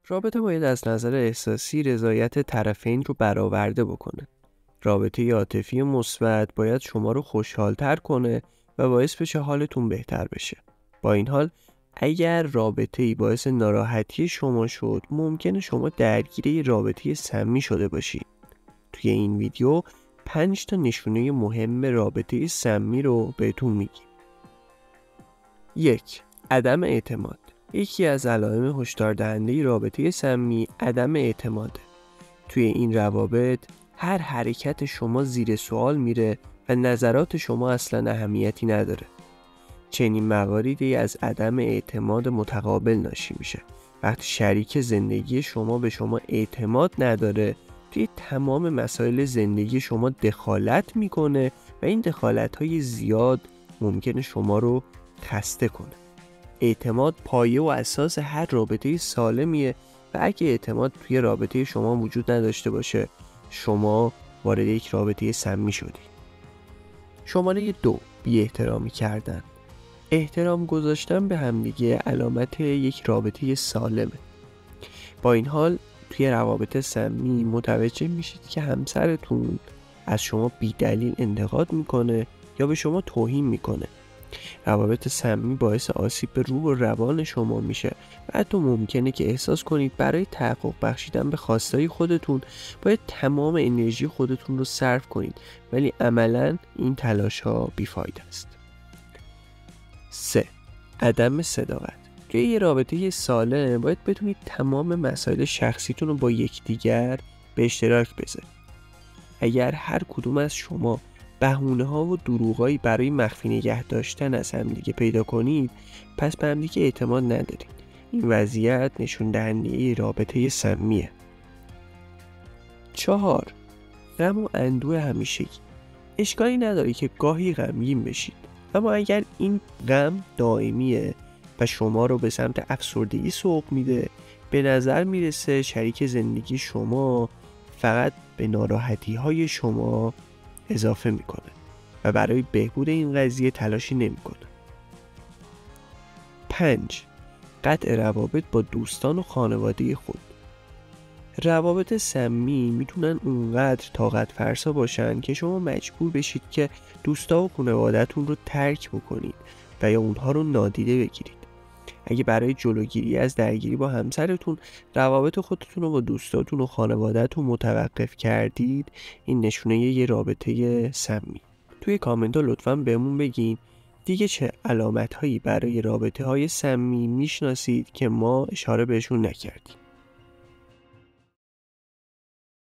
رابطه باید از نظر احساسی رضایت طرفین رو برآورده بکنه. رابطه عاطفی مثبت باید شما رو خوشحال‌تر کنه و باعث بشه حالتون بهتر بشه. با این حال اگر رابطه‌ای باعث ناراحتی شما شد، ممکنه شما درگیر یه رابطه سمی شده باشید. توی این ویدیو 5 تا نشونه مهم رابطه سمی رو بهتون میگیم. 1. عدم اعتماد. یکی از علائم هشدار دهنده رابطه سمی عدم اعتماده. توی این روابط هر حرکت شما زیر سوال میره و نظرات شما اصلا اهمیتی نداره. چنین مواردی از عدم اعتماد متقابل ناشی میشه. وقتی شریک زندگی شما به شما اعتماد نداره، توی تمام مسائل زندگی شما دخالت میکنه و این دخالت‌های زیاد ممکنه شما رو خسته کنه. اعتماد پایه و اساس هر رابطه سالمیه و اگه اعتماد توی رابطه شما وجود نداشته باشه، شما وارد یک رابطه سمی شدی. شماره 2. بی احترامی کردن. احترام گذاشتن به همدیگه علامت یک رابطه سالمه. با این حال توی روابط سمی متوجه میشید که همسرتون از شما بی دلیل انتقاد میکنه یا به شما توهین میکنه. روابط سمی باعث آسیب به روح و روان شما میشه و حتی ممکنه که احساس کنید برای تحقق بخشیدن به خواستهای خودتون باید تمام انرژی خودتون رو صرف کنید، ولی عملاً این تلاش ها بیفایده است. 3. عدم صداقت. توی یه رابطه سالم باید بتونید تمام مسائل شخصیتون رو با یکدیگر به اشتراک بذارید. اگر هر کدوم از شما بهونه‌ها و دروغایی برای مخفی نگه داشتن از همدیگه پیدا کنید، پس به همدیگه اعتماد ندارید. این وضعیت نشون دهنده رابطه سمیه. 4. غم و اندوه همیشگی. اشکالی نداره که گاهی غمگین بشید، اما اگر این غم دائمیه و شما رو به سمت افسردگی سوق میده، به نظر میرسه شریک زندگی شما فقط به ناراحتی های شما اضافه میکنه و برای بهبود این قضیه تلاشی نمیکنه. 5. قطع روابط با دوستان و خانواده خود. روابط سمی میتونن اونقدر طاقت فرسا باشن که شما مجبور بشید که دوستا و خانواده‌تون رو ترک بکنید و یا اونها رو نادیده بگیرید. اگه برای جلوگیری از درگیری با همسرتون روابط خودتون رو با دوستاتون و خانواده‌تون متوقف کردید، این نشونه یه رابطه سمی. توی کامنت ها لطفاً بهمون بگین دیگه چه علامت‌هایی برای رابطه‌های سمی میشناسید که ما اشاره بهشون نکردیم.